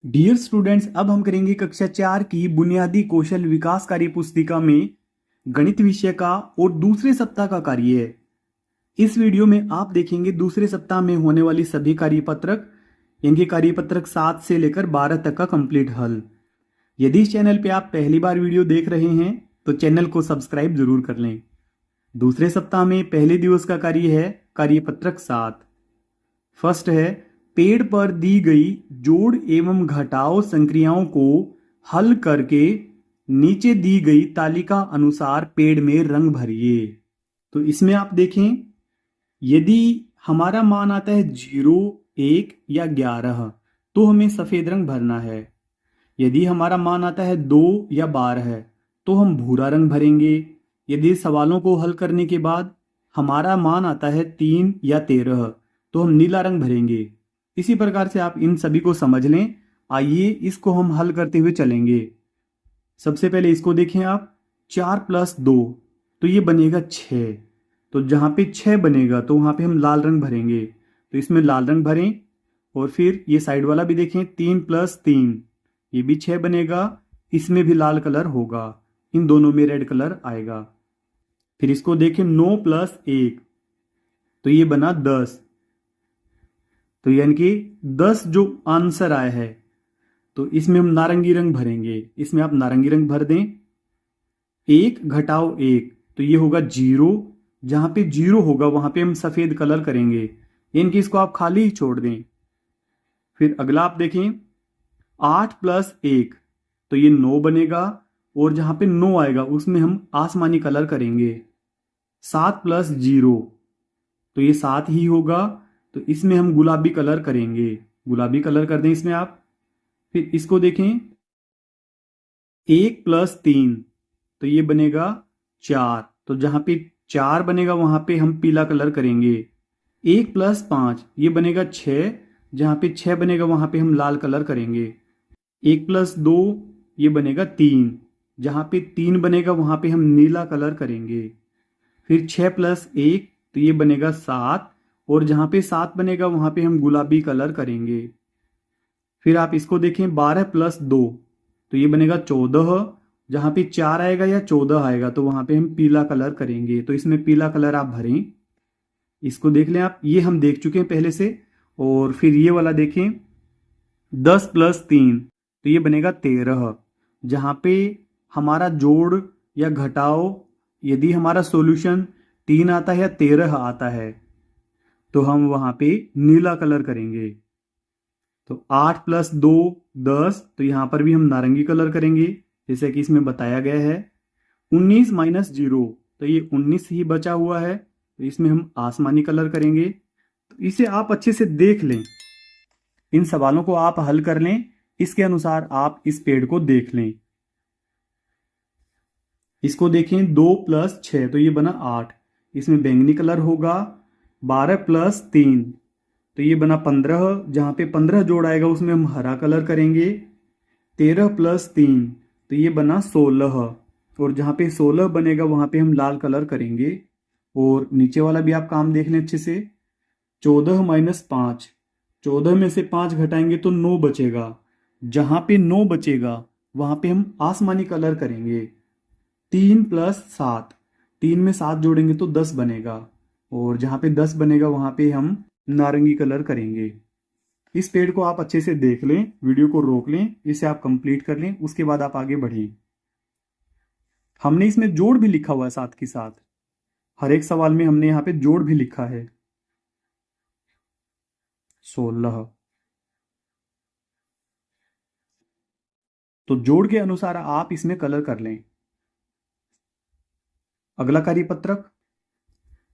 Dear students, अब हम करेंगे कक्षा 4 की बुनियादी कौशल विकास कार्य पुस्तिका में गणित विषय का और दूसरे सप्ताह का कार्य है। इस वीडियो में आप देखेंगे दूसरे सप्ताह में होने वाली सभी कार्यपत्रक, इनके कार्यपत्रक 7 से लेकर 12 तक का कंप्लीट हल। यदि इस चैनल पे आप पहली बार वीडियो देख रहे हैं तो चैनल को सब्सक्राइब जरूर कर लें। दूसरे सप्ताह में पहले दिवस का कार्य है कार्यपत्रक 7। फर्स्ट है, पेड़ पर दी गई जोड़ एवं घटाव संक्रियाओं को हल करके नीचे दी गई तालिका अनुसार पेड़ में रंग भरिए। तो इसमें आप देखें, यदि हमारा मान आता है 0, 1 या 11 तो हमें सफेद रंग भरना है। यदि हमारा मान आता है 2 या 12 तो हम भूरा रंग भरेंगे। यदि सवालों को हल करने के बाद हमारा मान आता है 3 या 13 तो हम नीला रंग भरेंगे। इसी प्रकार से आप इन सभी को समझ लें। आइए इसको हम हल करते हुए चलेंगे। सबसे पहले इसको देखें आप, 4 + 2 तो ये बनेगा 6। तो जहाँ पे 6 बनेगा तो वहाँ पे हम लाल रंग भरेंगे। तो इसमें लाल रंग भरें। और फिर ये साइड वाला भी देखें, 3 + 3 ये भी 6 बनेगा, इसमें भी लाल कलर होगा, इन दोनों में रेड कलर आएगा। फिर इसको देखें, 9 + 1 तो ये बना 10। तो यानी कि 10 जो आंसर आया है तो इसमें हम नारंगी रंग भरेंगे। इसमें आप नारंगी रंग भर दें। 1 घटाव 1 तो ये होगा 0। जहां पे 0 होगा वहां पे हम सफेद कलर करेंगे, यानी कि इसको आप खाली ही छोड़ दें। फिर अगला आप देखें, 8 + 1 तो ये 9 बनेगा, और जहां पे 9 आएगा उसमें हम आसमानी कलर करेंगे। 7 + 0 तो ये 7 ही होगा, तो इसमें हम गुलाबी कलर करेंगे। गुलाबी कलर कर दें इसमें आप। फिर इसको देखें, 1 + 3 तो ये बनेगा 4। तो जहां पे 4 बनेगा वहां पे हम पीला कलर करेंगे। 1 + 5 ये बनेगा 6। जहां पे 6 बनेगा वहां पे हम लाल कलर करेंगे। 1 + 2 ये बनेगा 3। जहां पे 3 बनेगा वहां पे हम नीला कलर करेंगे। फिर 6 + 1 तो ये बनेगा 7, और जहां पे 7 बनेगा वहां पे हम गुलाबी कलर करेंगे। फिर आप इसको देखें, 12 + 2 तो ये बनेगा 14। जहां पे 4 आएगा या 14 आएगा तो वहां पे हम पीला कलर करेंगे। तो इसमें पीला कलर आप भरें। इसको देख लें आप, ये हम देख चुके हैं पहले से। और फिर ये वाला देखें, 10 + 3 तो ये बनेगा 13। जहां पे हमारा जोड़ या घटाव, यदि हमारा सॉल्यूशन 3 आता है या 13 आता है तो हम वहां पे नीला कलर करेंगे। तो 8 + 2 10 तो यहां पर भी हम नारंगी कलर करेंगे जैसे कि इसमें बताया गया है। 19 - 0 तो ये 19 ही बचा हुआ है, तो इसमें हम आसमानी कलर करेंगे। तो इसे आप अच्छे से देख लें, इन सवालों को आप हल कर लें, इसके अनुसार आप इस पेड़ को देख लें। इसको देखें, 2 + 6 तो ये बना 8। इसमें बैंगनी कलर होगा। 12 + 3 तो ये बना 15। जहां पे 15 जोड़ आएगा उसमें हम हरा कलर करेंगे। 13 + 3 तो ये बना 16, और जहां पे 16 बनेगा वहां पे हम लाल कलर करेंगे। और नीचे वाला भी आप काम देख लें अच्छे से। 14 - 5 14 में से 5 घटाएंगे तो 9 बचेगा। जहां पे 9 बचेगा वहां पे हम आसमानी कलर करेंगे। 3 + 7 3 में 7 जोड़ेंगे तो 10 बनेगा, और जहां पे 10 बनेगा वहां पे हम नारंगी कलर करेंगे। इस पेड़ को आप अच्छे से देख लें, वीडियो को रोक लें, इसे आप कंप्लीट कर लें, उसके बाद आप आगे बढ़ें। हमने इसमें जोड़ भी लिखा हुआ है साथ के साथ। हर एक सवाल में हमने यहाँ पे जोड़ भी लिखा है। 16 तो जोड़ के अनुसार आप इसमें कलर कर लें। अगला कार्यपत्रक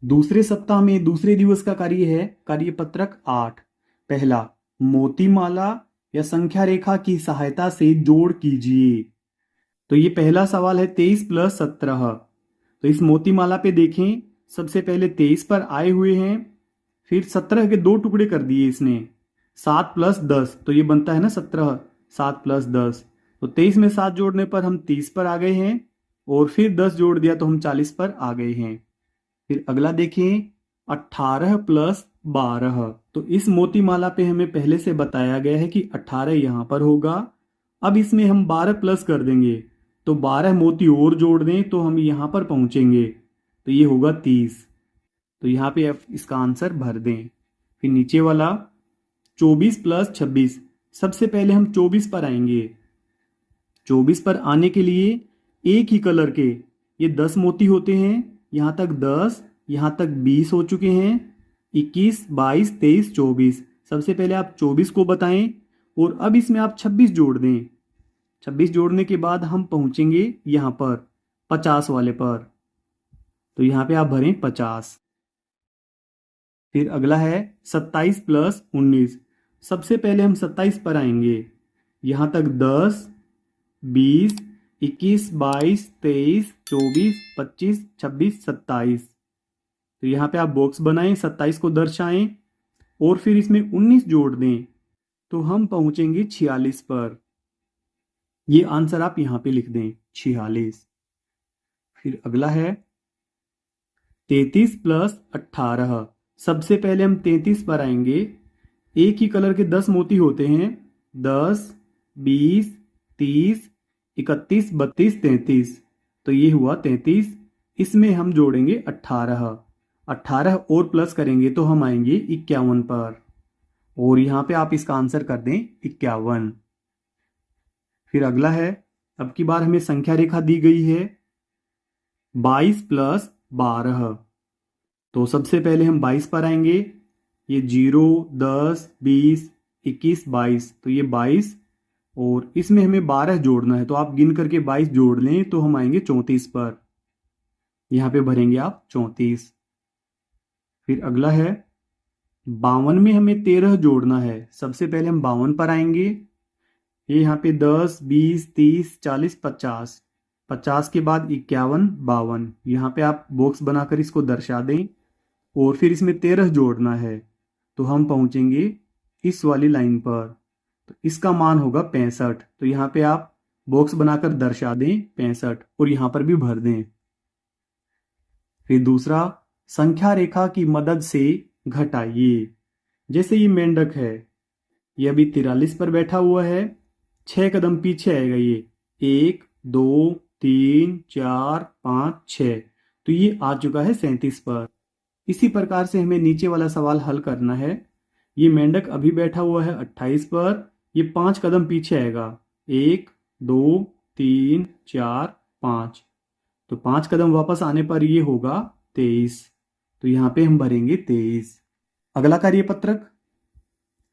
दूसरे सप्ताह में दूसरे दिवस का कार्य है कार्यपत्रक 8। पहला, मोतीमाला या संख्या रेखा की सहायता से जोड़ कीजिए। तो ये पहला सवाल है, 23 + 17। तो इस मोतीमाला पे देखें, सबसे पहले 23 पर आए हुए हैं, फिर 17 के 2 टुकड़े कर दिए इसने। 7 + 10 तो ये बनता है ना 17। 7 + 10 तो 23 में 7 जोड़ने पर हम 30 पर आ गए हैं, और फिर 10 जोड़ दिया तो हम 40 पर आ गए हैं। फिर अगला देखें, 18 + 12। तो इस मोतीमाला पे हमें पहले से बताया गया है कि 18 यहाँ पर होगा। अब इसमें हम 12 प्लस कर देंगे, तो 12 मोती और जोड़ दें तो हम यहाँ पर पहुँचेंगे, तो ये होगा 30। तो यहाँ पे आप इसका आंसर भर दें। फिर नीचे वाला 24 प्लस 26, सबसे पहले हम 24 पर आएंगे। 24 पर आने के लिए एक ही कलर के ये 10 मोती होते हैं, यहाँ तक 10, यहाँ तक 20 हो चुके हैं, 21, 22, 23, 24। सबसे पहले आप 24 को बताएं और अब इसमें आप 26 जोड़ दें। 26 जोड़ने के बाद हम पहुंचेंगे यहाँ पर 50 वाले पर, तो यहाँ पे आप भरें 50। फिर अगला है 27 प्लस 19, सबसे पहले हम 27 पर आएंगे, यहाँ तक 10, 20, 21, 22, 23, 24, 25, 26, 27। तो यहाँ पे आप बॉक्स बनाएं, 27 को दर्शाएं और फिर इसमें 19 जोड़ दें, तो हम पहुंचेंगे 46 पर। ये आंसर आप यहाँ पे लिख दें 46। फिर अगला है 33 प्लस 18, सबसे पहले हम 33 पर आएंगे। एक ही कलर के 10 मोती होते हैं, 10, 20, 30, 31, 32, 33। तो ये हुआ 33। इसमें हम जोड़ेंगे 18, 18 और प्लस करेंगे तो हम आएंगे 51 पर, और यहाँ पे आप इसका आंसर कर दें 51। फिर अगला है, अब की बार हमें संख्या रेखा दी गई है 22 प्लस 12। तो सबसे पहले हम 22 पर आएंगे, ये 0, 10, 20, 21, 22, तो ये 22 और इसमें हमें 12 जोड़ना है, तो आप गिन करके 22 जोड़ लें तो हम आएंगे 34 पर। यहाँ पे भरेंगे आप 34। फिर अगला है 52 में हमें 13 जोड़ना है। सबसे पहले हम 52 पर आएंगे, ये यहाँ पे 10, 20, 30, 40, 50, 50 के बाद 51, 52। यहाँ पे आप बॉक्स बनाकर इसको दर्शा दें और फिर इसमें 13 जोड़ना है, तो हम पहुंचेंगे इस वाली लाइन पर, तो इसका मान होगा 65। तो यहाँ पे आप बॉक्स बनाकर दर्शा दें 65 और यहाँ पर भी भर दें। फिर दूसरा, संख्या रेखा की मदद से घटाइए। जैसे ये मेंढक है, ये अभी 43 पर बैठा हुआ है, 6 कदम पीछे आएगा, ये 1, 2, 3, 4, 5, 6, तो ये आ चुका है 37 पर। इसी प्रकार से हमें नीचे वाला सवाल हल करना है। ये मेंढक अभी बैठा हुआ है 28 पर, ये 5 कदम पीछे आएगा, 1, 2, 3, 4, 5, तो 5 कदम वापस आने पर ये होगा 23। तो यहाँ पे हम भरेंगे 23। अगला कार्यपत्रक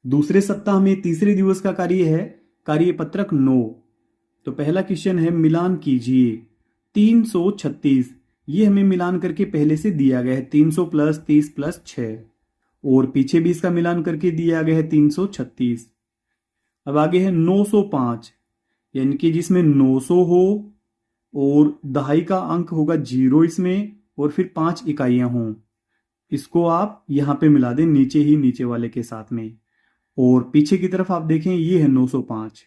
दूसरे सप्ताह में तीसरे दिवस का कार्य है कार्यपत्रक 9। तो पहला क्वेश्चन है, मिलान कीजिए 336। ये हमें मिलान करके पहले से दिया गया है, 300 प्लस 30 प्लस 6, और पीछे भी इसका मिलान करके दिया गया है 336। अब आगे है 905, यानी कि जिसमें 900 हो और दहाई का अंक होगा 0 इसमें, और फिर 5 इकाइयां हों, इसको आप यहाँ पे मिला दें नीचे ही नीचे वाले के साथ में। और पीछे की तरफ आप देखें, ये है 905,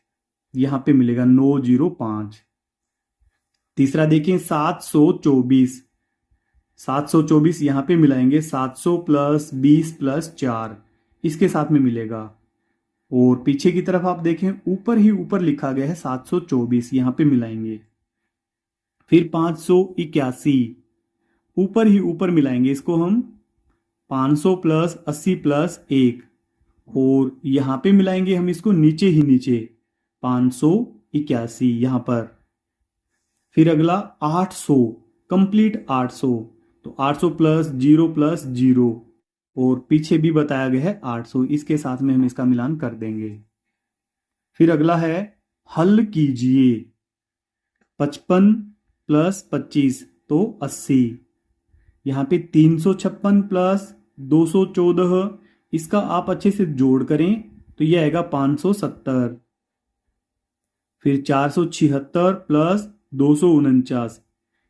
यहाँ पे मिलेगा 905। तीसरा देखें 724, 724 यहाँ पे मिलाएंगे, 700 प्लस 20 प्लस 4, इसके साथ में मिलेगा। और पीछे की तरफ आप देखें, ऊपर ही ऊपर लिखा गया है 724, यहाँ पे मिलाएंगे। फिर 581, ऊपर ही ऊपर मिलाएंगे इसको हम, 500 प्लस 80 प्लस 1, और यहाँ पे मिलाएंगे हम इसको नीचे ही नीचे, 581 यहाँ पर। फिर अगला 800, कंप्लीट 800, तो 800 प्लस 0 प्लस 0, और पीछे भी बताया गया है 800, इसके साथ में हम इसका मिलान कर देंगे। फिर अगला है, हल कीजिए 55 प्लस 25 तो 80, यहाँ पे 356 प्लस 214, इसका आप अच्छे से जोड़ करें तो यह आएगा 570। फिर 476 प्लस 249,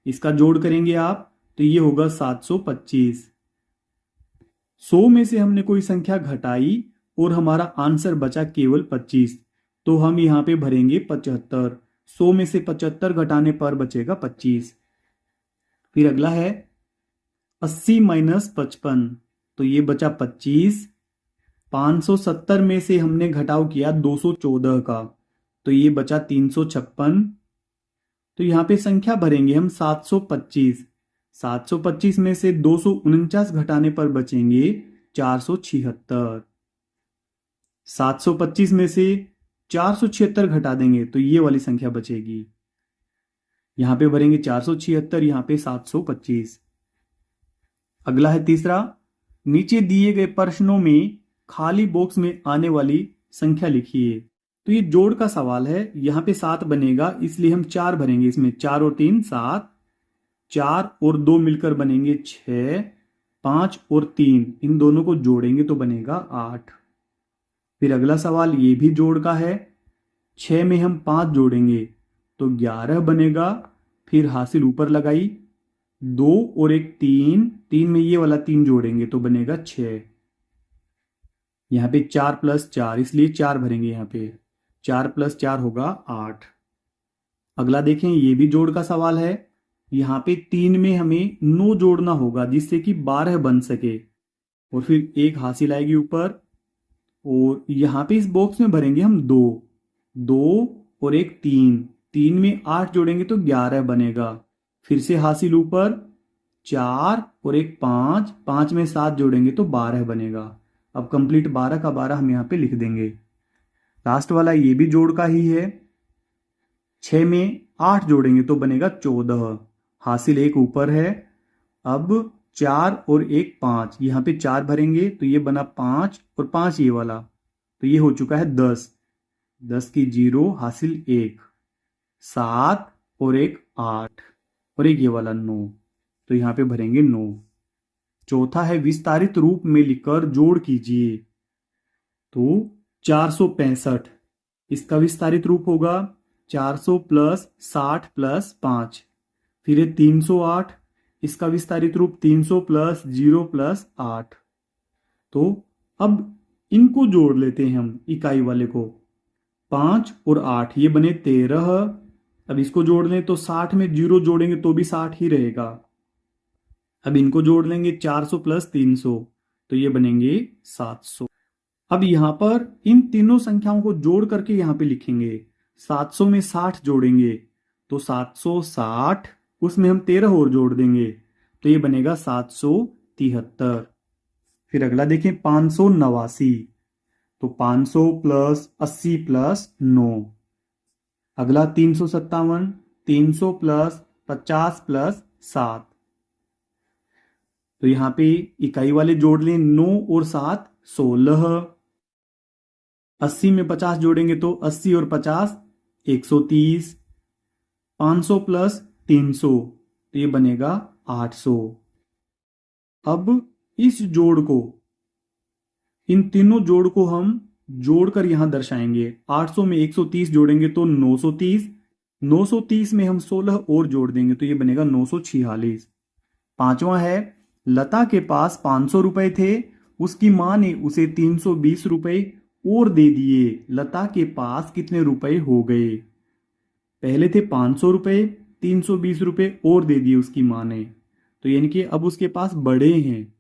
इसका जोड़ करेंगे आप तो ये होगा 725। 100 में से हमने कोई संख्या घटाई और हमारा आंसर बचा केवल 25, तो हम यहाँ पे भरेंगे 75। 100 में से 75 घटाने पर बचेगा 25। फिर अगला है 80 माइनस 55, तो ये बचा 25। 570 में से हमने घटाव किया 214 का, तो ये बचा 356। तो यहाँ पे संख्या भरेंगे हम 725। 725 में से 249 घटाने पर बचेंगे 476। 725 में से 476 घटा देंगे तो ये वाली संख्या बचेगी। यहां पे भरेंगे 476, यहां पे 725। अगला है तीसरा, नीचे दिए गए प्रश्नों में खाली बॉक्स में आने वाली संख्या लिखिए। तो ये जोड़ का सवाल है, यहां पे 7 बनेगा इसलिए हम 4 भरेंगे इसमें। 4 और 3 7, 4 और 2 मिलकर बनेंगे 6, 5 और 3 इन दोनों को जोड़ेंगे तो बनेगा 8। फिर अगला सवाल ये भी जोड़ का है, 6 में हम 5 जोड़ेंगे तो 11 बनेगा। फिर हासिल ऊपर लगाई, 2 और 1 3, 3 में ये वाला 3 जोड़ेंगे तो बनेगा 6। यहाँ पे 4 + 4 इसलिए 4 भरेंगे, यहाँ पे 4 + 4 होगा 8। अगला देखें, ये भी जोड़ का सवाल है। यहाँ पे 3 में हमें 9 जोड़ना होगा जिससे कि 12 बन सके, और फिर 1 हासिल आएगी ऊपर, और यहाँ पे इस बॉक्स में भरेंगे हम 2। 2 और 1 3, 3 में 8 जोड़ेंगे तो 11 बनेगा। फिर से हासिल ऊपर, 4 और 1 5, 5 में 7 जोड़ेंगे तो 12 बनेगा। अब कंप्लीट 12 का 12 हम यहाँ पे लिख देंगे। लास्ट वाला ये भी जोड़ का ही है, 6 में 8 जोड़ेंगे तो बनेगा 14। हासिल 1 ऊपर है। अब 4 और 1 5, यहाँ पे 4 भरेंगे तो ये बना 5 और 5 ये वाला, तो ये हो चुका है 10। 10 की 0, हासिल 1, 7 और 1 8 और एक ये वाला 9, तो यहाँ पे भरेंगे 9। चौथा है, विस्तारित रूप में लिखकर जोड़ कीजिए। तो 465 इसका विस्तारित रूप होगा 400 + 60 + 5। फिर है 308, इसका विस्तारित रूप 300 + 0 + 8। तो अब इनको जोड़ लेते हैं हम, इकाई वाले को। 5 और 8 ये बने 13। अब इसको जोड़ लें तो 60 में 0 जोड़ेंगे तो भी 60 ही रहेगा। अब इनको जोड़ लेंगे 400 + 300, तो ये बनेंगे 700। अब यहां पर इन तीनों संख्याओं को जोड़ करके यहां पे लिखेंगे। 700 में 60 जोड़ेंगे तो 760, उसमें हम 13 और जोड़ देंगे तो ये बनेगा 773। फिर अगला देखें, 589, तो 500 + 80 + 9। अगला 357, 300 + 50 + 7। तो यहां पे इकाई वाले जोड़ लें, 9 और 7 16। 80 में 50 जोड़ेंगे तो 80 और 50 130। 500 + 300, तो ये बनेगा 800। अब इस जोड़ को, इन तीनों जोड़ को हम जोड़कर यहां दर्शाएंगे। 800 में 130 जोड़ेंगे तो 930। 930 में हम 16 और जोड़ देंगे तो ये बनेगा 946। पांचवा है, लता के पास 500 रुपए थे, उसकी मां ने उसे 320 रुपए और दे दिए। लता के पास कितने रुपए हो गए? पहले थे 500 रुपए, 320 रुपए और दे दिए उसकी मां ने, तो यानी कि अब उसके पास बढ़े हैं।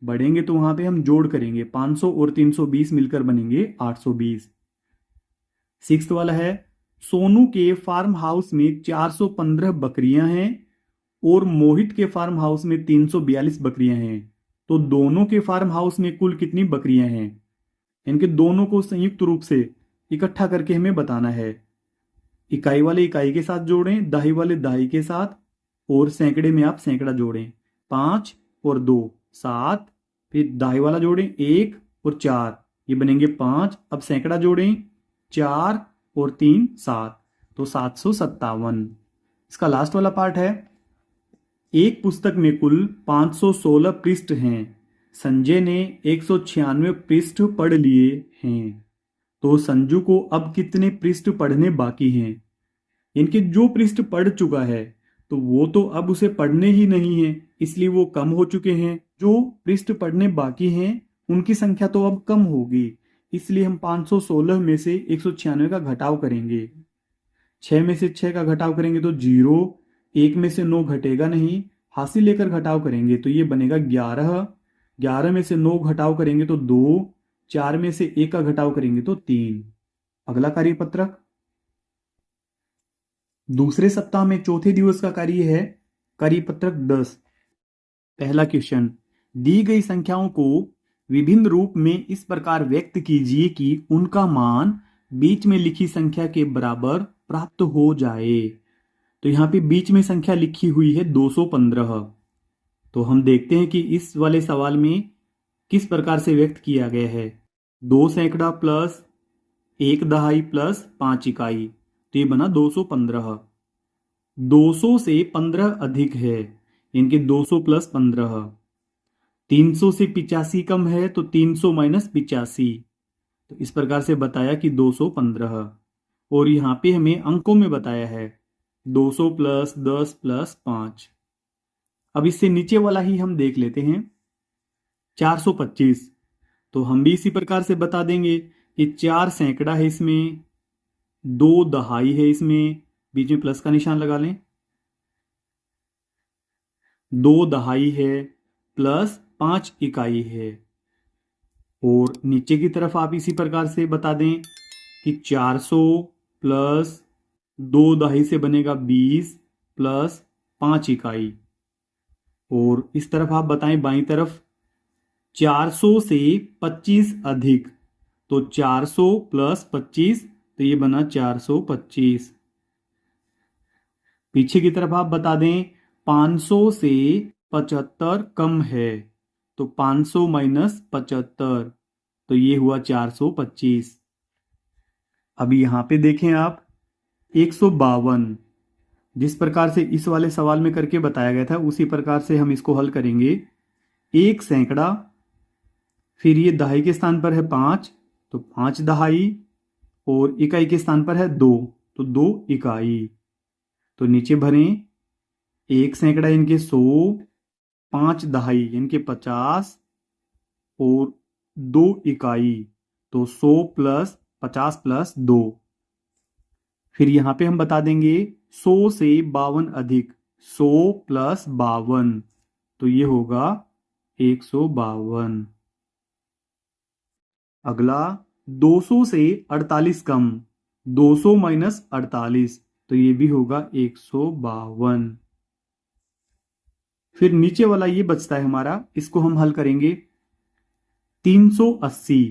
बढ़ेंगे तो वहां पे हम जोड़ करेंगे, 500 और 320 मिलकर बनेंगे 820। सिक्स्थ वाला है, सोनू के फार्म हाउस में 415 बकरियां हैं और मोहित के फार्म हाउस में 342 बकरियां हैं, तो दोनों के फार्म हाउस में कुल कितनी बकरियां हैं? इनके दोनों को संयुक्त रूप से इकट्ठा करके हमें बताना है। इकाई वाले इकाई के साथ जोड़ें, दहाई वाले दहाई के साथ, और सैकड़े में आप सैकड़ा जोड़ें। 5 और 2 7, फिर दहाई वाला जोड़ें 1 और 4, ये बनेंगे 5। अब सैकड़ा जोड़ें 4 और 3 7, तो 757। इसका लास्ट वाला पार्ट है, एक पुस्तक में कुल 516 पृष्ठ हैं, संजय ने 196 पृष्ठ पढ़ लिए हैं, तो संजू को अब कितने पृष्ठ पढ़ने बाकी हैं? इनके जो पृष्ठ पढ़ चुका है तो वो तो अब उसे पढ़ने ही नहीं है, इसलिए वो कम हो चुके हैं। जो पृष्ठ पढ़ने बाकी हैं उनकी संख्या तो अब कम होगी, इसलिए हम 516 में से 196 का घटाव करेंगे। 6 में से 6 का घटाव करेंगे तो 0, 1 में से 9 घटेगा नहीं, हासिल लेकर घटाव करेंगे तो ये बनेगा 11। 11 में से 9 घटाव करेंगे तो 2, 4 में से 1 का घटाव करेंगे तो 3। अगला कार्यपत्रक दूसरे सप्ताह में चौथे दिवस का कार्य है कार्यपत्रक 10। पहला क्वेश्चन, दी गई संख्याओं को विभिन्न रूप में इस प्रकार व्यक्त कीजिए कि उनका मान बीच में लिखी संख्या के बराबर प्राप्त हो जाए। तो यहाँ पे बीच में संख्या लिखी हुई है 215। तो हम देखते हैं कि इस वाले सवाल में किस प्रकार से व्यक्त किया गया है। 2 सैकड़ा प्लस 1 दहाई प्लस 5 इकाई, तो ये बना 215। 200 से 15 अधिक है, इनके 200 प्लस 15। 300 से 85 कम है तो 300 माइनस 85। तो इस प्रकार से बताया कि 215। और यहाँ पे हमें अंकों में बताया है 200 प्लस 10 प्लस 5। अब इससे नीचे वाला ही हम देख लेते हैं 425। तो हम भी इसी प्रकार से बता देंगे कि 4 सैकड़ा है इसमें, 2 दहाई है इसमें, बीच में प्लस का निशान लगा लें, 2 दहाई है प्लस 5 इकाई है। और नीचे की तरफ आप इसी प्रकार से बता दें कि 400 प्लस 2 दहाई से बनेगा 20 प्लस 5 इकाई। और इस तरफ आप बताएं बाईं तरफ 400 से 25 अधिक, तो 400 प्लस 25, तो ये बना 425। पीछे की तरफ आप बता दें 500 से 75 कम है, तो 500 माइनस 75, तो ये हुआ 425। अभी यहां पे देखें आप 152, जिस प्रकार से इस वाले सवाल में करके बताया गया था उसी प्रकार से हम इसको हल करेंगे। 1 सैकड़ा, फिर ये दहाई के स्थान पर है 5, तो 5 दहाई, और इकाई के स्थान पर है 2, तो 2 इकाई। तो नीचे भरें 1 सैकड़ा इनके 100, 5 दहाई इनके 50, और 2 इकाई, तो 100 प्लस 50 प्लस 2। फिर यहां पे हम बता देंगे 100 से 52 अधिक, 100 प्लस 52, तो ये होगा 152। अगला 200 से 48 कम, 200 माइनस 48, तो ये भी होगा 152। फिर नीचे वाला ये बचता है हमारा, इसको हम हल करेंगे 380।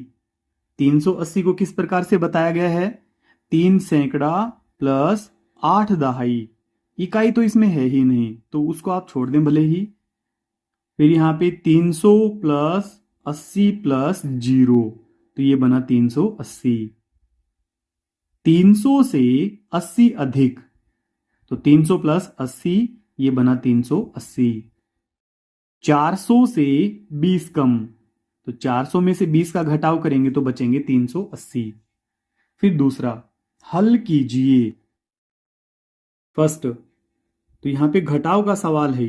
380 को किस प्रकार से बताया गया है, 3 सैकड़ा प्लस 8 दहाई, इकाई तो इसमें है ही नहीं तो उसको आप छोड़ दें भले ही। फिर यहां पे 300 प्लस 80 प्लस 0, तो ये बना 380। 300 से 80 अधिक, तो 300 प्लस 80, ये बना 380। 400 से 20 कम, तो 400 में से 20 का घटाव करेंगे तो बचेंगे 380। फिर दूसरा, हल कीजिए। फर्स्ट, तो यहां पे घटाव का सवाल है,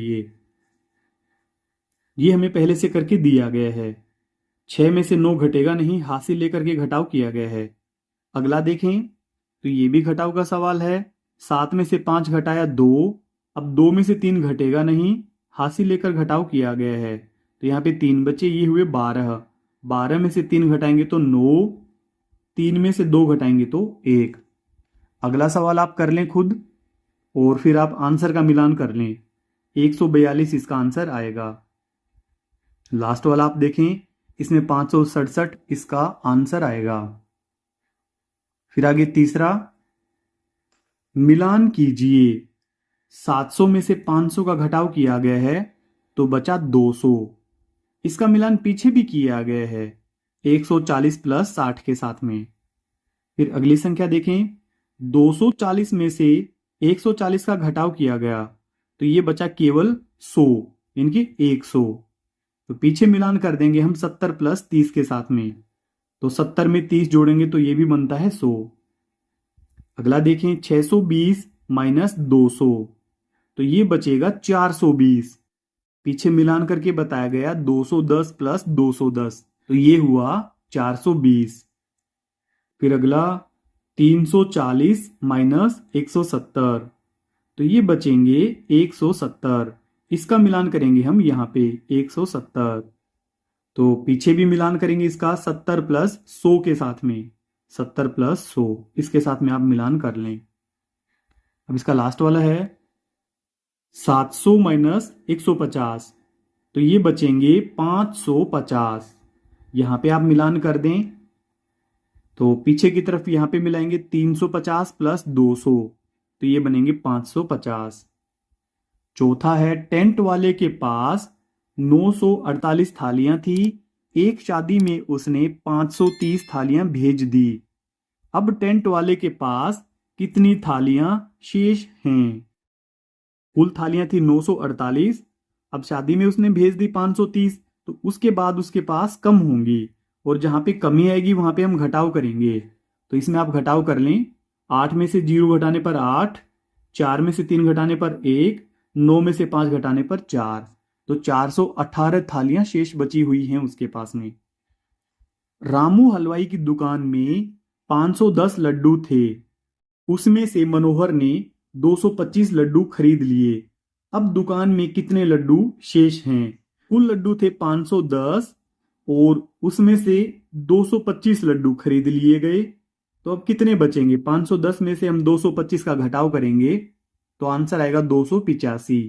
ये हमें पहले से करके दिया गया है। 6 में से 9 घटेगा नहीं, हासिल लेकर के घटाव किया गया है। अगला देखें तो ये भी घटाव का सवाल है। 7 में से 5 घटाया 2, अब 2 में से 3 घटेगा नहीं, हासिल लेकर घटाव किया गया है। तो यहाँ पे 3 बचे, ये हुए 12। 12 में से 3 घटाएंगे तो 9, 3 में से 2 घटाएंगे तो 1। अगला सवाल आप कर लें खुद और फिर आप आंसर का मिलान कर लें। 142 इसका आंसर आएगा। लास्ट वाला आप देखें, इसमें 567 इसका आंसर आएगा। फिर आगे तीसरा, मिलान कीजिए। 700 में से 500 का घटाव किया गया है तो बचा 200। इसका मिलान पीछे भी किया गया है 140 प्लस 60 के साथ में। फिर अगली संख्या देखें, 240 में से 140 का घटाव किया गया तो ये बचा केवल 100, इनकी 100। तो पीछे मिलान कर देंगे हम 70 प्लस 30 के साथ में, तो 70 में 30 जोड़ेंगे तो ये भी बनता है 100। अगला देखें, 620 माइनस 200, तो ये बचेगा 420। पीछे मिलान करके बताया गया 210 प्लस 210, तो ये हुआ 420। फिर अगला 340 माइनस 170, तो ये बचेंगे 170। इसका मिलान करेंगे हम यहाँ पे 170। तो पीछे भी मिलान करेंगे इसका 70 प्लस 100 के साथ में, 70 प्लस 100 इसके साथ में आप मिलान कर लें। अब इसका लास्ट वाला है 700 माइनस 150, तो ये बचेंगे 550। यहां पे आप मिलान कर दें तो पीछे की तरफ यहां पे मिलाएंगे 350 प्लस 200, तो ये बनेंगे 550। चौथा है टेंट वाले के पास 948 थालियां थी, एक शादी में उसने 530 थालियां भेज दी। अब टेंट वाले के पास कितनी थालियां शेष हैं? कुल थालियां थी 948, अब शादी में उसने भेज दी 530, तो उसके बाद उसके पास कम होंगी, और जहां पे कमी आएगी वहां पे हम घटाव करेंगे। तो इसमें आप घटाव कर लें, 8 में से 0 घटाने पर 8, 4 में से 3 घटाने पर 1, 9 में से 5 घटाने पर 4, तो 418 थालियां शेष बची हुई हैं उसके पास में। रामू हलवाई की दुकान में 510 लड्डू थे, उसमें से मनोहर ने 225 लड्डू खरीद लिए। अब दुकान में कितने लड्डू शेष हैं? कुल लड्डू थे 510 और उसमें से 225 लड्डू खरीद लिए गए, तो अब कितने बचेंगे? 510 में से हम 225 का घटाव करेंगे तो आंसर आएगा 285।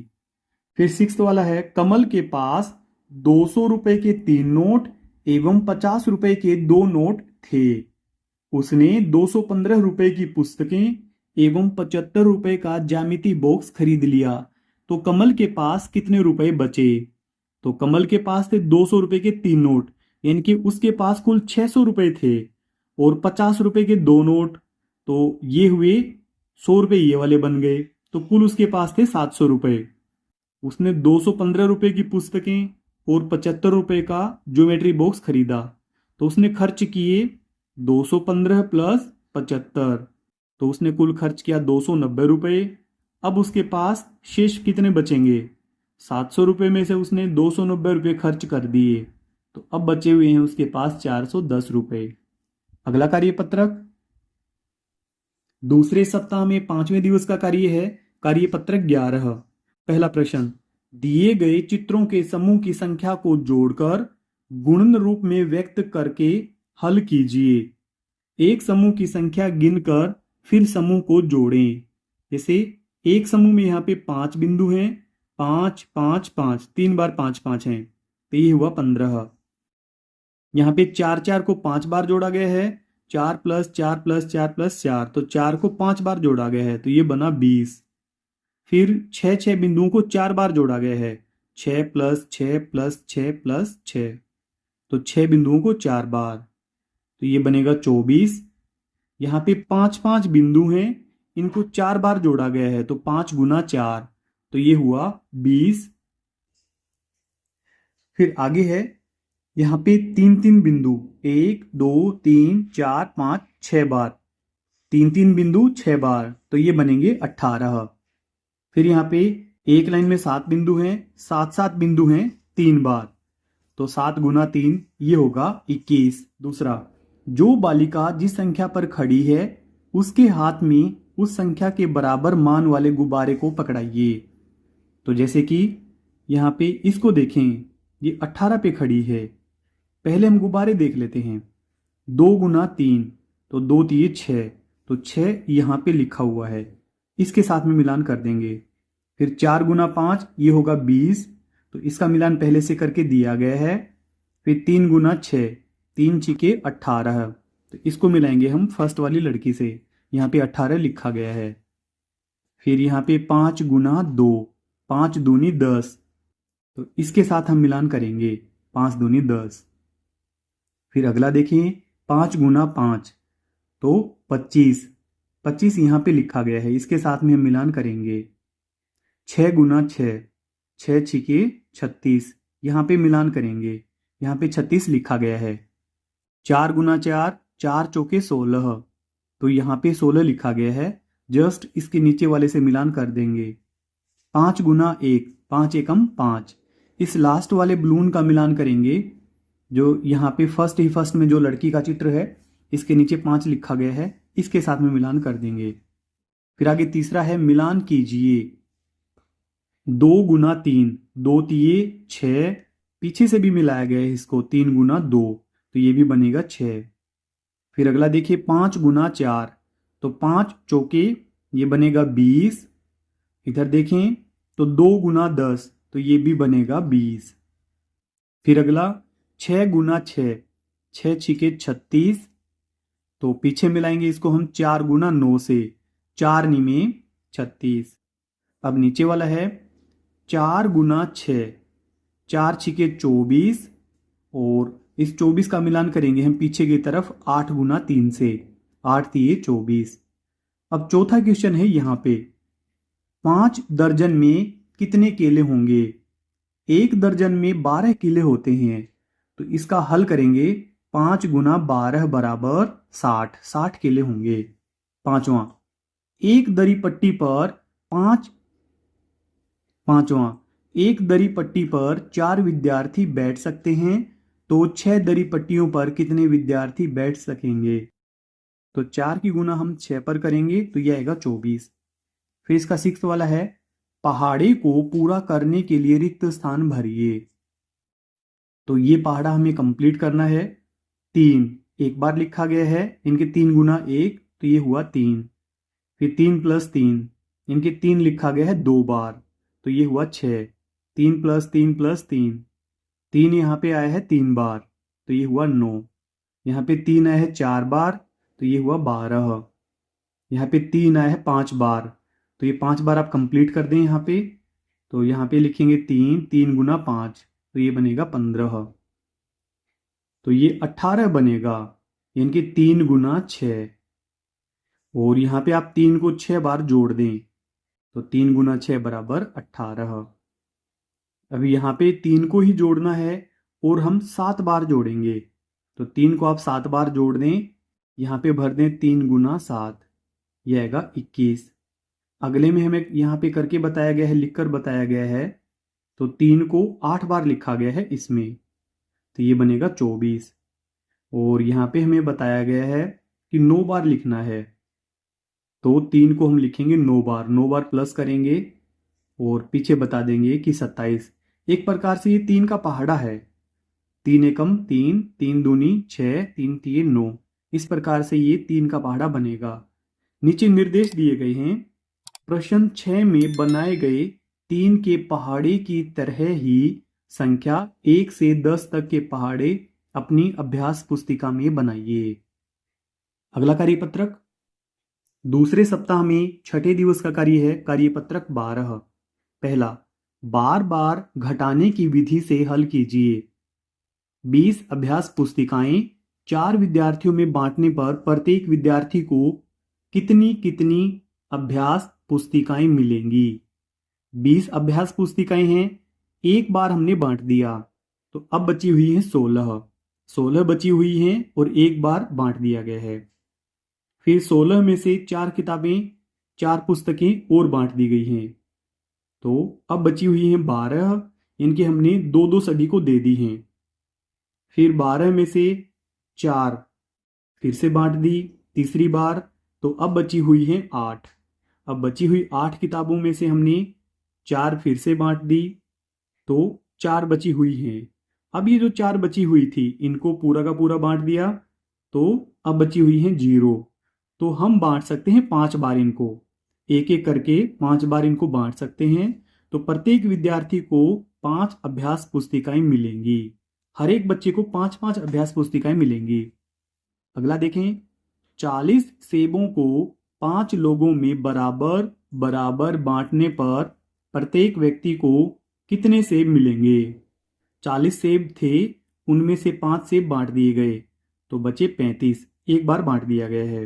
फिर सिक्स्थ वाला है कमल के पास 200 रुपए के 3 नोट एवं 50 रुपए के 2 नोट थे, उसने 215 रुपए की पुस्तकें एवं 75 रुपए का ज्यामिति बॉक्स खरीद लिया, तो कमल के पास कितने रुपए बचे? तो कमल के पास थे 200 रुपए के 3 नोट, यानी कि उसके पास कुल 600 रुपए थे, और 50 रुपए के 2 नोट, तो ये हुए 100 रुपए ये वाले बन गए, तो कुल उसके पास थे 700 रुपए। उसने 215 रुपए की पुस्तकें और 75 रुपए का ज्योमेट्री बॉक्स खरीदा, तो उसने खर्च किए 215 प्लस 75, तो उसने कुल खर्च किया 290 रुपए। अब उसके पास शेष कितने बचेंगे? 700 रुपए में से उसने 290 रुपए खर्च कर दिए, तो अब बचे हुए हैं उसके पास 410 रुपए। अगला कार्यपत्रक दूसरे सप्ताह में 5वें दिवस का कार्य है कार्यपत्रक 11। पहला प्रश्न, दिए गए चित्रों के समूह की संख्या को जोड़कर गुणन रूप में व्यक्त करके हल कीजिए। एक समूह की संख्या गिनकर फिर समूह को जोड़ें। जैसे एक समूह में यहाँ पे 5 बिंदु हैं, 5 5 5, 3 बार 5 5 हैं, तो ये हुआ 15। यहाँ पे 4 4 को 5 बार जोड़ा गया है, 4 प्लस 4 प्लस 4 प्लस 4, तो 4 को 5 बार जोड़ा गया है, तो ये बना 20। फिर 6 6 बिंदुओं को 4 बार जोड़ा गया है, 6 प्लस 6 प्लस 6 प्लस 6, तो 6 बिंदुओं को 4 बार, तो ये बनेगा 24। यहाँ पे 5 5 बिंदु हैं, इनको 4 बार जोड़ा गया है, तो 5 गुना 4, तो ये हुआ 20। फिर आगे है यहाँ पे 3 3 बिंदु, 1 2 3 4 5 6 बार, 3 3 बिंदु 6 बार, तो ये बनेंगे 18। फिर यहाँ पे एक लाइन में 7 बिंदु हैं, 7 7 बिंदु हैं 3 बार, तो 7 गुना 3 ये होगा 21। दूसरा, जो बालिका जिस संख्या पर खड़ी है उसके हाथ में उस संख्या के बराबर मान वाले गुब्बारे को पकड़ाइए। तो जैसे कि यहाँ पे इसको देखें, ये 18 पे खड़ी है। पहले हम गुब्बारे देख लेते हैं। 2 गुना 3, तो 2 3 6, तो 6 यहाँ पे लिखा हुआ है, इसके साथ में मिलान कर देंगे। फिर 4 गुना 5 ये होगा 20, तो इसका मिलान पहले से करके दिया गया है। फिर 3 गुना 6, 3 छीके 18, तो इसको मिलाएंगे हम फर्स्ट वाली लड़की से, यहाँ पे 18 लिखा गया है। फिर यहाँ पे 5 गुना 2, 5 दूनी 10, तो इसके साथ हम मिलान करेंगे, 5 दूनी 10। फिर अगला देखिए 5 गुना 5, तो 25, 25 यहाँ पे लिखा गया है, इसके साथ में हम मिलान करेंगे। 6 गुना 6, 6 छीके 36, यहाँ पे मिलान करेंगे, यहाँ पे 36 लिखा गया है। 4 गुना 4, 4 चौके 16, तो यहाँ पे 16 लिखा गया है, जस्ट इसके नीचे वाले से मिलान कर देंगे। 5 गुना 1, 5 एकम 5, इस लास्ट वाले बलून का मिलान करेंगे, जो यहाँ पे फर्स्ट में जो लड़की का चित्र है इसके नीचे 5 लिखा गया है, इसके साथ में मिलान कर देंगे। फिर आगे तीसरा है मिलान कीजिए। 2 गुना 3, 2 तिये 6, पीछे से भी मिलाया गया है इसको, 3 गुना 2, तो ये भी बनेगा 6। फिर अगला देखिए 5 गुना 4, तो 5 चौके ये बनेगा 20। इधर देखें तो 2 गुना 10, तो ये भी बनेगा 20। फिर अगला 6 गुना 6, 6 छिके 36, तो पीछे मिलाएंगे इसको हम 4 गुना 9 से, 4 नी में 36। अब नीचे वाला है 4 गुना 6, 4 छिके 24, और इस 24 का मिलान करेंगे हम पीछे की तरफ 8 गुना 3 से, 8 × 3 = 24। अब चौथा क्वेश्चन है यहाँ पे, 5 दर्जन में कितने केले होंगे? 1 दर्जन में 12 केले होते हैं, तो इसका हल करेंगे। 5 × 12 = 60, 60 केले होंगे। पांचवा, एक दरी पट्टी पर पांचवा, एक दरी पट्टी पर 4 विद्यार्थी बैठ सकते हैं, तो 6 दरी पट्टियों पर कितने विद्यार्थी बैठ सकेंगे? तो 4 की गुना हम 6 पर करेंगे तो यह आएगा 24। फिर इसका 6 वाला है, पहाड़े को पूरा करने के लिए रिक्त स्थान भरिए। तो ये पहाड़ा हमें कंप्लीट करना है। 3 एक बार लिखा गया है, इनके 3 गुना 1, तो ये हुआ 3। फिर 3 + 3, इनके 3 लिखा गया है 2 बार, तो ये हुआ 6। 3 + 3 + 3, 3 यहाँ पे आया है 3 बार, तो ये हुआ 9। यहाँ पे 3 आया है 4 बार, तो ये हुआ 12। यहाँ पे 3 आया है 5 बार, तो ये 5 बार आप कंप्लीट कर दें यहाँ पे। तो यहाँ पे लिखेंगे 3, 3 × 5, तो ये बनेगा 15। तो ये 18 बनेगा, यानी कि 3 × 6। और यहाँ पे आप 3 को 6 बार जोड़ दें, तो 3 × 6 = 18। अभी यहाँ पे 3 को ही जोड़ना है और हम 7 बार जोड़ेंगे, तो 3 को आप 7 बार जोड़ दें। यहाँ पे भर दें 3 × 7, यह आएगा 21। अगले में हमें यहाँ पे करके बताया गया है, लिखकर बताया गया है, तो 3 को 8 बार लिखा गया है इसमें, तो ये बनेगा 24। और यहाँ पे हमें बताया गया है कि 9 बार लिखना है, तो 3 को हम लिखेंगे 9 बार, 9 बार प्लस करेंगे और पीछे बता देंगे कि 27। एक प्रकार से ये 3 का पहाड़ा है। 3 एकम 3, 3 दूनी 6, 3 तिये 9, इस प्रकार से ये 3 का पहाड़ा बनेगा। नीचे निर्देश दिए गए हैं, प्रश्न 6 में बनाए गए 3 के पहाड़े की तरह ही संख्या 1 से 10 तक के पहाड़े अपनी अभ्यास पुस्तिका में बनाइए। अगला कार्यपत्रक दूसरे सप्ताह में छठे दिवस का कार्य है, कार्यपत्रक 12। पहला, बार बार घटाने की विधि से हल कीजिए। 20 अभ्यास पुस्तिकाएं 4 विद्यार्थियों में बांटने पर प्रत्येक विद्यार्थी को कितनी कितनी अभ्यास पुस्तिकाएं मिलेंगी? 20 अभ्यास पुस्तिकाएं हैं, एक बार हमने बांट दिया, तो अब बची हुई हैं 16 बची हुई हैं और एक बार बांट दिया गया है। फिर 16 में से 4 किताबें, 4 पुस्तकें और बांट दी गई हैं, तो अब बची हुई हैं 12, इनके हमने 2-2 सभी को दे दी हैं। फिर 12 में से 4 फिर से बांट दी तीसरी बार, तो अब बची हुई हैं 8। अब बची हुई 8 किताबों में से हमने 4 फिर से बांट दी, तो 4 बची हुई हैं। अब ये जो 4 बची हुई थी, इनको पूरा का पूरा बांट दिया, तो अब बची हुई हैं 0। तो हम बांट सकते हैं 5 बार इनको, एक एक करके 5 बार इनको बांट सकते हैं। तो प्रत्येक विद्यार्थी को 5 अभ्यास पुस्तिकाएं मिलेंगी, हर एक बच्चे को 5-5 अभ्यास पुस्तिकाएं मिलेंगी। अगला देखें, 40 सेबों को 5 लोगों में बराबर बराबर बांटने पर प्रत्येक व्यक्ति को कितने सेब मिलेंगे? 40 सेब थे, उनमें से 5 सेब बांट दिए गए, तो बचे 35, एक बार बांट दिया गया है।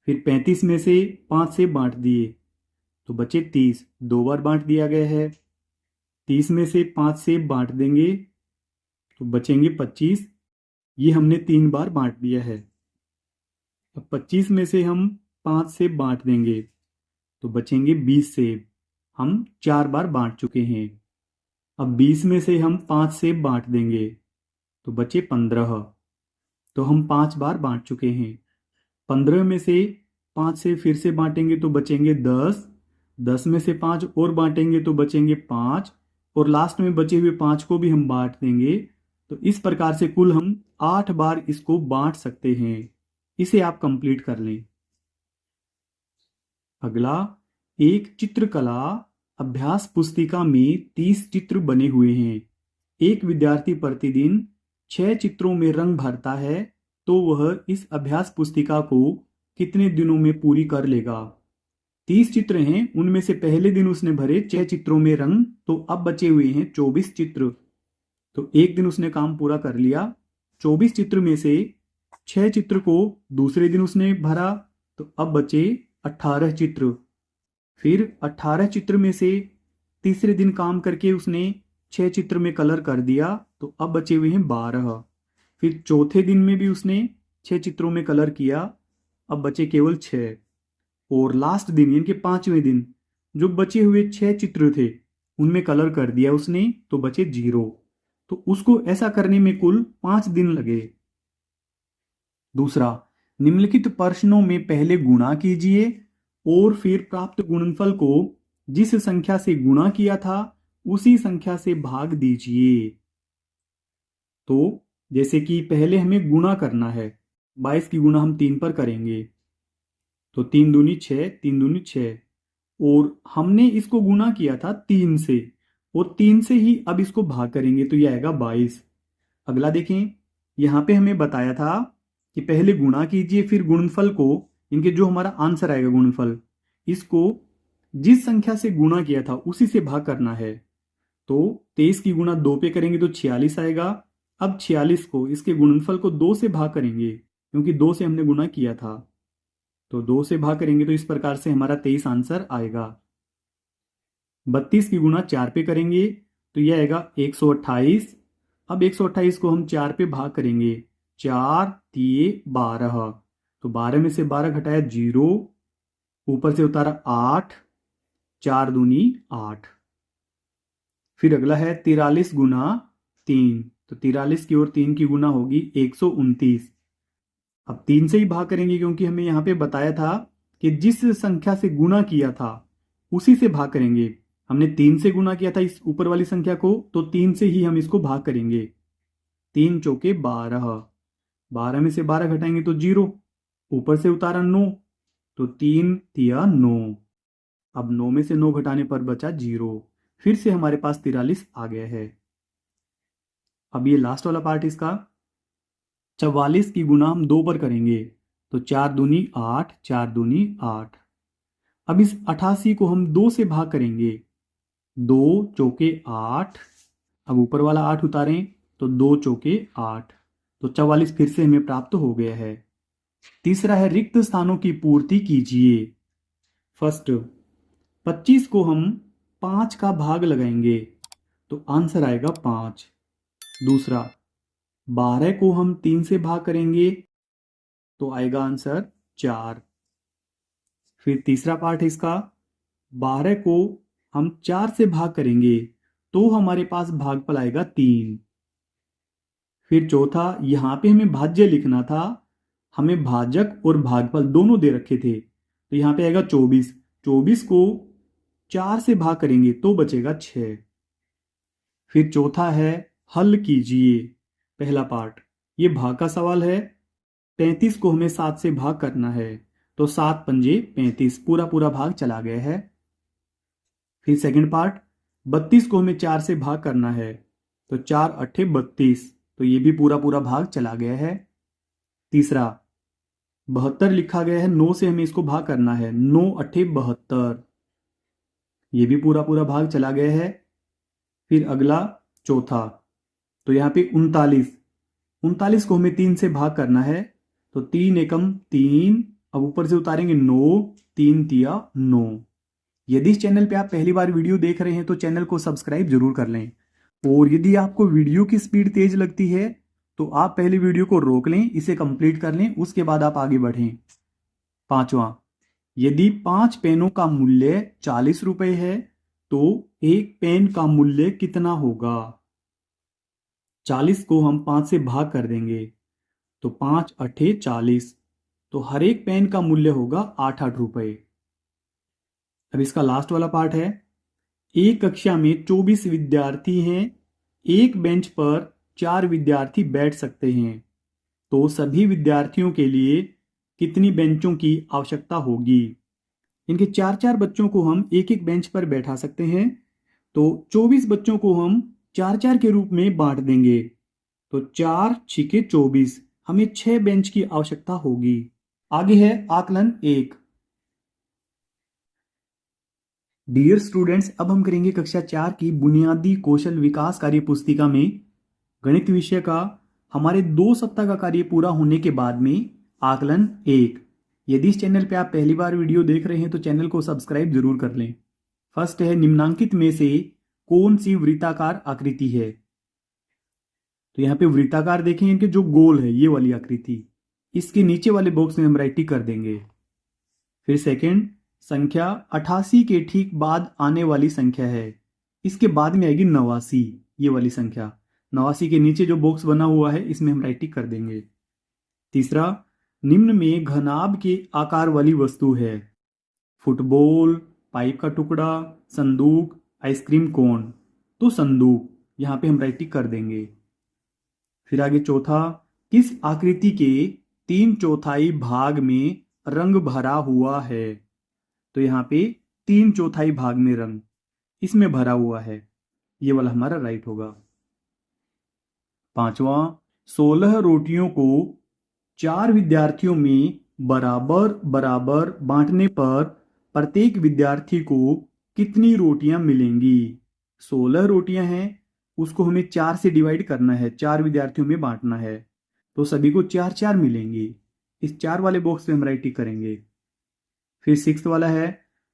फिर 35 में से 5 सेब बांट दिए, तो बचे 30, 2 बार बांट दिया गया है। 30 में से 5 सेब बांट देंगे, तो बचेंगे 25, ये हमने 3 बार बांट दिया है। अब 25 में से हम 5 सेब बांट देंगे, तो बचेंगे 20 सेब, हम 4 बार बांट चुके हैं। अब 20 में से हम 5 सेब बांट देंगे, तो बचे 15, तो हम 5 बार बांट चुके हैं। 15 में से 5 से फिर से बांटेंगे तो बचेंगे 10, 10 में से 5 और बांटेंगे तो बचेंगे 5, और लास्ट में बचे हुए 5 को भी हम बांट देंगे। तो इस प्रकार से कुल हम 8 बार इसको बांट सकते हैं। इसे आप कंप्लीट कर लें। अगला, एक चित्रकला अभ्यास पुस्तिका में 30 चित्र बने हुए हैं। एक विद्यार्थी प्रतिदिन 6 चित्रों में रंग भरता है तो वह इस अभ्यास पुस्तिका को कितने दिनों में पूरी कर लेगा। 30 चित्र हैं, उनमें से पहले दिन उसने भरे 6 चित्रों में रंग, तो अब बचे हुए हैं 24 चित्र। तो एक दिन उसने काम पूरा कर लिया। 24 चित्र में से 6 चित्र को दूसरे दिन उसने भरा, तो अब बचे 18 चित्र। फिर 18 चित्र में से तीसरे दिन काम करके उसने 6 चित्र में कलर कर दिया, तो अब बचे हुए हैं 12। फिर चौथे दिन में भी उसने 6 चित्रों में कलर किया, अब बचे केवल 6। और लास्ट दिन यानी कि 5वें दिन जो बचे हुए 6 चित्र थे उनमें कलर कर दिया उसने, तो बचे 0। तो उसको ऐसा करने में कुल 5 दिन लगे। दूसरा, निम्नलिखित प्रश्नों में पहले गुणा कीजिए और फिर प्राप्त गुणनफल को जिस संख्या से गुणा किया था उसी संख्या से भाग दीजिए। तो जैसे कि पहले हमें गुणा करना है, 22 की गुणा हम 3 पर करेंगे, तो 3 दूनी 6, 3 दूनी 6, और हमने इसको गुणा किया था 3 से, और 3 से ही अब इसको भाग करेंगे, तो यह आएगा 22। अगला देखें, यहां पे हमें बताया था कि पहले गुणा कीजिए फिर गुणनफल को, इनके जो हमारा आंसर आएगा गुणनफल, इसको जिस संख्या से गुणा किया था उसी से भाग करना है। तो 23 की गुणा 2 पे करेंगे तो 46 आएगा। अब 46 को इसके गुणनफल को 2 से भाग करेंगे, क्योंकि 2 से हमने गुणा किया था, तो 2 से भाग करेंगे, तो इस प्रकार से हमारा 23 आंसर आएगा। 32 की गुणा 4 पे करेंगे तो यह आएगा 128। अब 128 को हम 4 पे भाग करेंगे, 4 3 12, तो 12 में से 12 घटाया 0, ऊपर से उतारा 8, 4 दूनी 8। फिर अगला है 43 गुना 3, तो 43 की और 3 की गुना होगी 129। अब 3 से ही भाग करेंगे, क्योंकि हमें यहां पे बताया था कि जिस संख्या से गुणा किया था उसी से भाग करेंगे। हमने 3 से गुणा किया था इस ऊपर वाली संख्या को, तो 3 से ही हम इसको भाग करेंगे। 3 चौके 12, 12 में से 12 घटाएंगे तो 0, ऊपर से उतारा 9, तो 3 तिया 9। अब 9 में से 9 घटाने पर बचा 0। फिर से हमारे पास 43 आ गया है। अब ये लास्ट वाला पार्ट इसका, 44 की गुणा हम 2 पर करेंगे, तो 4 दूनी 8, 4 दूनी 8। अब इस 88 को हम 2 से भाग करेंगे, 2 चौके 8, अब ऊपर वाला 8 उतारें तो 2 चौके 8, तो 44 फिर से हमें प्राप्त हो गया है। तीसरा है रिक्त स्थानों की पूर्ति कीजिए। फर्स्ट, 25 को हम 5 का भाग लगाएंगे, तो आंसर आएगा 5। दूसरा, 12 को हम 3 से भाग करेंगे तो आएगा आंसर 4। फिर तीसरा पार्ट है इसका, 12 को हम 4 से भाग करेंगे तो हमारे पास भागफल आएगा 3। फिर चौथा, यहां पे हमें भाज्य लिखना था, हमें भाजक और भागफल दोनों दे रखे थे, तो यहां पे आएगा 24। 24 को 4 से भाग करेंगे तो बचेगा 6। फिर चौथा है हल कीजिए। पहला पार्ट ये भाग का सवाल है, 35 को हमें 7 से भाग करना है, तो 7 पंजे 35, पूरा पूरा भाग चला गया है। फिर सेकंड पार्ट, 32 को हमें 4 से भाग करना है, तो 4 अट्ठे 32, तो ये भी पूरा पूरा भाग चला गया है। तीसरा, 72 लिखा गया है, 9 से हमें इसको भाग करना है, 9 अट्ठे 72, ये भी पूरा पूरा भाग चला गया है। फिर अगला चौथा, तो यहाँ पे 39 को हमें 3 से भाग करना है, तो 3 एकम 3, अब ऊपर से उतारेंगे 9, 3 तिया 9। यदि इस चैनल पे आप पहली बार वीडियो देख रहे हैं तो चैनल को सब्सक्राइब जरूर कर लें, और यदि आपको वीडियो की स्पीड तेज लगती है तो आप पहले वीडियो को रोक लें, इसे कंप्लीट कर लें, उसके बाद आप आगे बढ़ें। पांचवा, यदि 5 पेनों का मूल्य 40 रुपए है तो एक पेन का मूल्य कितना होगा। 40 को हम 5 से भाग कर देंगे, तो 5 अट्ठे 40, तो हर एक पेन का मूल्य होगा 8-8 रुपए। अब इसका लास्ट वाला पार्ट है, एक कक्षा में 24 विद्यार्थी हैं। एक बेंच पर 4 विद्यार्थी बैठ सकते हैं। तो सभी विद्यार्थियों के लिए कितनी बेंचों की आवश्यकता होगी? इनके 4-4 बच्चों को हम एक एक बेंच पर बैठा सकते हैं। तो 24 बच्चों को हम 4-4 के रूप में बांट देंगे। तो 4 छिके 24, हमें 6 बेंच की आवश्यकता होगी। आगे है आकलन 1। डियर स्टूडेंट्स, अब हम करेंगे कक्षा 4 की बुनियादी कौशल विकास कार्य पुस्तिका में गणित विषय का हमारे 2 सप्ताह का कार्य पूरा होने के बाद में आकलन 1। यदि इस चैनल पे आप पहली बार वीडियो देख रहे हैं तो चैनल को सब्सक्राइब जरूर कर लें। फर्स्ट है, निम्नांकित में से कौन सी वृत्ताकार आकृति है? तो यहाँ पे वृत्ताकार देखें, इनके जो गोल है ये वाली आकृति, इसके नीचे वाले बॉक्स में हम राइट टिक कर देंगे। फिर सेकंड, संख्या 88 के ठीक बाद आने वाली संख्या है। इसके बाद में आएगी 89, ये वाली संख्या। 89 के नीचे जो बॉक्स बना हुआ है इसमें हम राइट टिक कर देंगे। तीसरा, निम्न में घनाभ के आकार वाली वस्तु है। फुटबॉल, पाइप का टुकड़ा, संदूक, आइसक्रीम कोन। तो संदूक, यहां पे हम राइट टिक कर देंगे। फिर आगे चौथा, किस आकृति के 3/4 भाग में रंग भरा हुआ है? तो यहाँ पे 3/4 भाग में रंग इसमें भरा हुआ है, ये वाला हमारा राइट होगा। पांचवा, 16 रोटियों को 4 विद्यार्थियों में बराबर बराबर बांटने पर प्रत्येक विद्यार्थी को कितनी रोटियां मिलेंगी? 16 रोटियां हैं, उसको हमें 4 से डिवाइड करना है, 4 विद्यार्थियों में बांटना है, तो सभी को 4-4 मिलेंगी। इस 4 वाले बॉक्स में हम राइट टिक करेंगे। फिर 6 वाला है,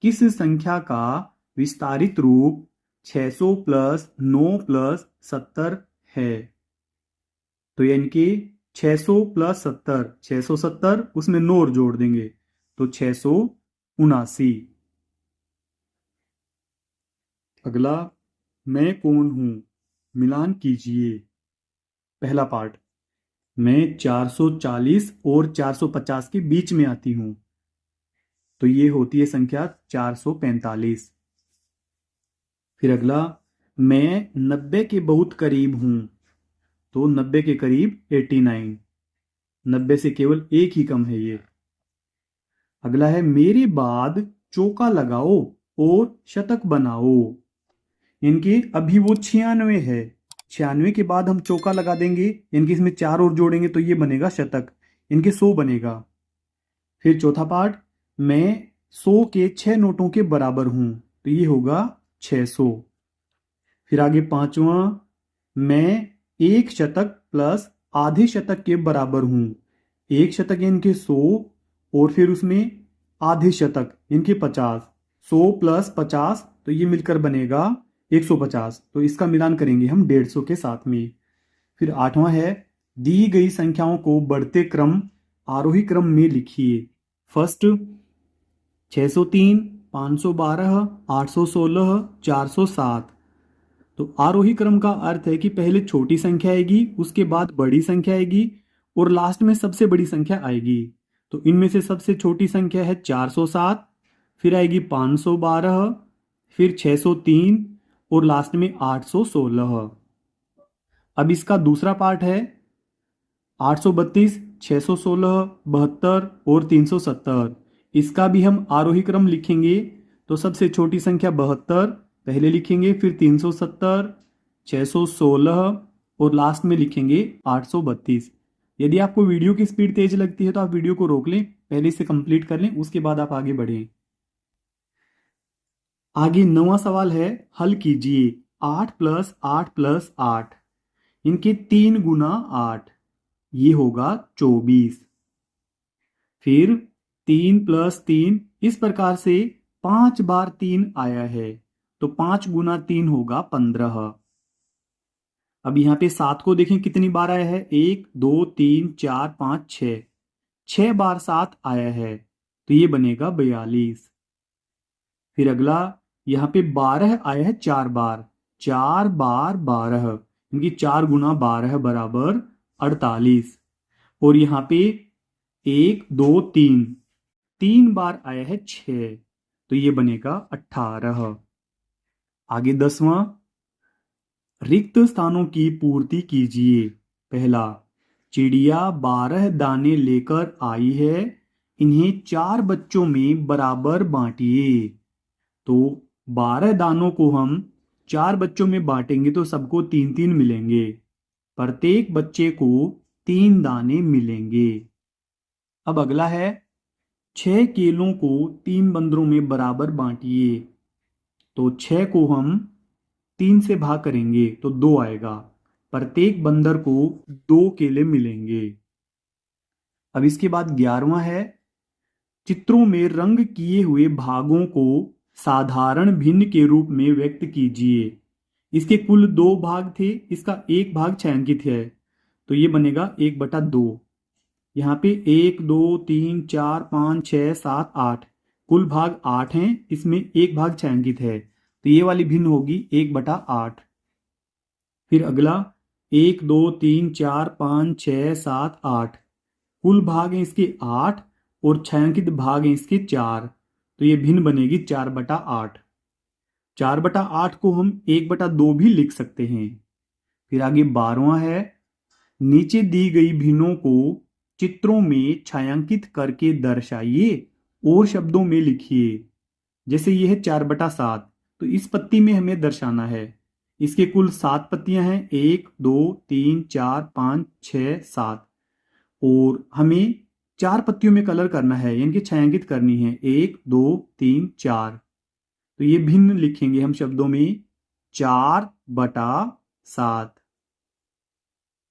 किस संख्या का विस्तारित रूप 600 + 9 + 70 है? तो यानी कि 600 + 70, 670, उसमें 9 और जोड़ देंगे तो 679। अगला, मैं कौन हूं? मिलान कीजिए। पहला पार्ट, मैं 440 और 450 के बीच में आती हूं, तो ये होती है संख्या 445। फिर अगला, मैं 90 के बहुत करीब हूं, तो 90 के करीब 89, 90 से केवल एक ही कम है ये। अगला है, मेरे बाद चौका लगाओ और शतक बनाओ। इनकी अभी वो 96 है, 96 के बाद हम चौका लगा देंगे, इनके इसमें 4 और जोड़ेंगे तो ये बनेगा शतक, इनके 100 बनेगा। फिर चौथा पार्ट, मैं 100 के 6 नोटों के बराबर हूं, तो ये होगा 600। फिर आगे पांचवा, मैं 1 शतक प्लस आधे शतक के बराबर हूं। 1 शतक इनके 100 और फिर उसमें आधे शतक इनके 50, 100 + 50 तो ये मिलकर बनेगा 150, तो इसका मिलान करेंगे हम 150 के साथ में। फिर आठवां है, दी गई संख्याओं को बढ़ते क्रम आरोही क्रम में लिखिए। फर्स्ट 603, 512, 816, 407। तो आरोही क्रम का अर्थ है कि पहले छोटी संख्या आएगी, उसके बाद बड़ी संख्या आएगी और लास्ट में सबसे बड़ी संख्या आएगी। तो इनमें से सबसे छोटी संख्या है 407, फिर आएगी 512, फिर 603 और लास्ट में 816। अब इसका दूसरा पार्ट है 832, 616, 72 और 370। इसका भी हम आरोही क्रम लिखेंगे, तो सबसे छोटी संख्या 72 पहले लिखेंगे, फिर 370, 616 और लास्ट में लिखेंगे 832। यदि आपको वीडियो की स्पीड तेज लगती है तो आप वीडियो को रोक लें, पहले इसे कंप्लीट कर लें, उसके बाद आप आगे बढ़ें। आगे 9वां सवाल है, हल कीजिए। 8 + 8 + 8, इनके 3 गुना 8, ये होगा 24। फिर 3 + 3, इस प्रकार से 5 बार 3 आया है, तो 5 गुना 3 होगा 15। अब यहाँ पे 7 को देखें कितनी बार आया है, 1 2 3 4 5 6, 6 बार 7 आया है, तो ये बनेगा 42। फिर अगला, यहाँ पे 12 आया है 4 बार, 4 बार 12, इनकी 4 गुना 12 बराबर 48। और यहाँ पे 1 2 3, 3 बार आया है 6, तो ये बनेगा 18। आगे 10वां, रिक्त स्थानों की पूर्ति कीजिए। पहला, चिड़िया 12 दाने लेकर आई है, इन्हें 4 बच्चों में बराबर बांटिए। तो 12 दानों को हम 4 बच्चों में बांटेंगे तो सबको 3-3 मिलेंगे। प्रत्येक बच्चे को 3 दाने मिलेंगे। अब अगला है, 6 केलों को 3 बंदरों में बराबर बांटिए। तो 6 को हम 3 से भाग करेंगे तो 2 आएगा। प्रत्येक बंदर को 2 केले मिलेंगे। अब इसके बाद 11वां है, चित्रों में रंग किए हुए भागों को साधारण भिन्न के रूप में व्यक्त कीजिए। इसके कुल 2 भाग थे, इसका एक भाग छायांकित है तो ये बनेगा 1/2। यहाँ पे 1 2 3 4 5 6 7 8 कुल भाग 8 हैं, इसमें एक भाग छायांकित है तो ये वाली भिन्न होगी 1/8। फिर अगला 1 2 3 4 5 6 7 8 कुल भाग हैं इसके 8 और छायांकित भाग हैं इसके 4 तो ये भिन्न बनेगी 4/8। 4/8 को हम 1/2 भी लिख सकते हैं। फिर आगे 12वां है, नीचे दी गई भिन्नों को चित्रों में छायांकित करके दर्शाइए और शब्दों में लिखिए। जैसे ये है 4/7 तो इस पत्ती में हमें दर्शाना है। इसके कुल 7 पत्तियां हैं, 1 2 3 4 5 6 7 और हमें 4 पत्तियों में कलर करना है यानी कि छायांकित करनी है 1 2 3 4। तो ये भिन्न लिखेंगे हम शब्दों में 4/7।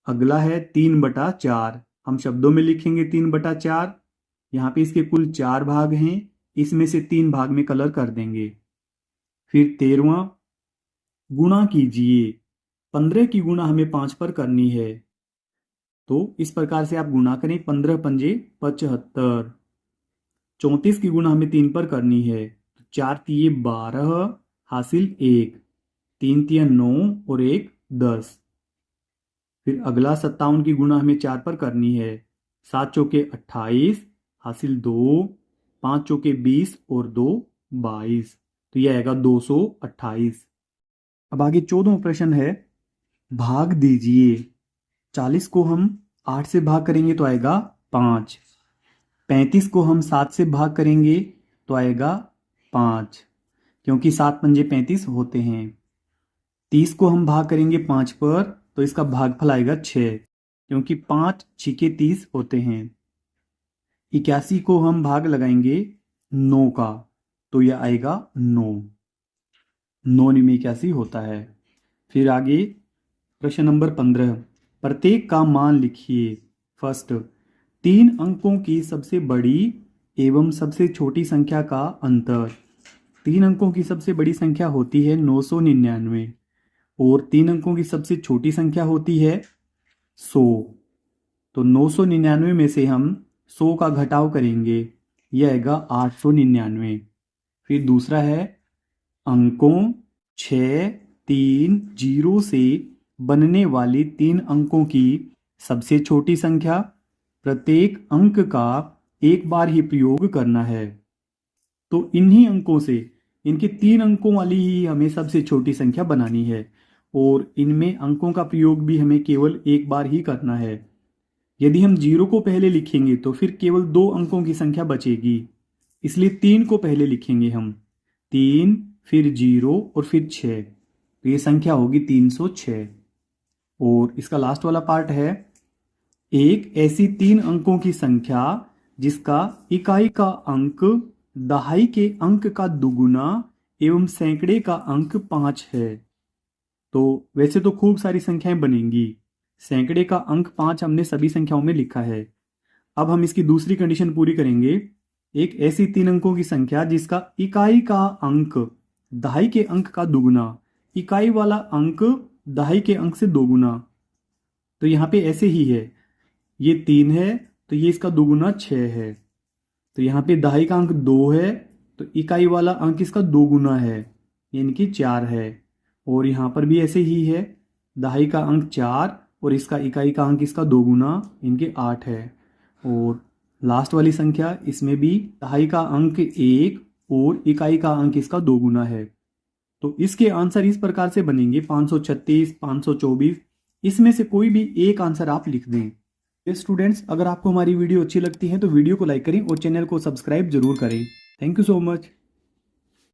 अगला है 3/4, हम शब्दों में लिखेंगे 3/4। यहाँ पे इसके कुल 4 भाग हैं, इसमें से 3 भाग में कलर कर देंगे। फिर 13वां, गुणा कीजिए। 15 की गुणा हमें 5 पर करनी है तो इस प्रकार से आप गुणा करें, 15 पंजे 75। 34 की गुणा हमें 3 पर करनी है, 4 तिये 12 हासिल 1, 3 तिया 9 और 1 10। फिर अगला 57 की गुणा हमें 4 पर करनी है, 7 चौके 28 हासिल 2, 5 चौके 20 और 2 22 तो यह आएगा 228। अब आगे 14वां प्रश्न है, भाग दीजिए। 40 को हम 8 से भाग करेंगे तो आएगा 5। 35 को हम 7 से भाग करेंगे तो आएगा 5 क्योंकि 7 पंजे 35 होते हैं। 30 को हम भाग करेंगे 5 पर तो इसका भागफल आएगा 6 क्योंकि 5 छिके 30 होते हैं। 81 को हम भाग लगाएंगे 9 का तो यह आएगा 9। 9 में 81 होता है। फिर आगे प्रश्न नंबर 15, प्रत्येक का मान लिखिए। फर्स्ट, 3 अंकों की सबसे बड़ी एवं सबसे छोटी संख्या का अंतर। 3 अंकों की सबसे बड़ी संख्या होती है 999 और 3 अंकों की सबसे छोटी संख्या होती है 100। तो 999 में से हम 100 का घटाव करेंगे, यह आएगा 899। फिर दूसरा है, अंकों 6 3 0 से बनने वाली 3 अंकों की सबसे छोटी संख्या। प्रत्येक अंक का एक बार ही प्रयोग करना है तो इन्हीं अंकों से, इनके 3 अंकों वाली ही हमें सबसे छोटी संख्या बनानी है और इनमें अंकों का प्रयोग भी हमें केवल एक बार ही करना है। यदि हम 0 को पहले लिखेंगे तो फिर केवल 2 अंकों की संख्या बचेगी, इसलिए 3 को पहले लिखेंगे हम, 3 फिर 0 और फिर 6 तो ये संख्या होगी 306। और इसका लास्ट वाला पार्ट है, एक ऐसी 3 अंकों की संख्या जिसका इकाई का अंक दहाई के अंक का दुगुना एवं सैकड़े का अंक 5 है। तो वैसे तो खूब सारी संख्याएं बनेंगी, सैकड़े का अंक 5 हमने सभी संख्याओं में लिखा है। अब हम इसकी दूसरी कंडीशन पूरी करेंगे, एक ऐसी 3 अंकों की संख्या जिसका इकाई का अंक दहाई के अंक का दुगुना, इकाई वाला अंक दहाई के अंक से दोगुना। तो यहाँ पे ऐसे ही है, ये 3 है तो ये इसका दोगुना 6 है। तो यहाँ पे दहाई का अंक 2 है तो इकाई वाला अंक इसका दोगुना है यानी कि 4 है। और यहाँ पर भी ऐसे ही है, दहाई का अंक 4 और इसका इकाई का अंक इसका दोगुना इनके 8 है। और लास्ट वाली संख्या इसमें भी दहाई का अंक 1 और इकाई का अंक इसका दोगुना है। तो इसके आंसर इस प्रकार से बनेंगे 536, 524। इसमें से कोई भी एक आंसर आप लिख दें। ये स्टूडेंट्स, अगर आपको हमारी वीडियो अच्छी लगती है तो वीडियो को लाइक करें और चैनल को सब्सक्राइब जरूर करें। Thank you so much.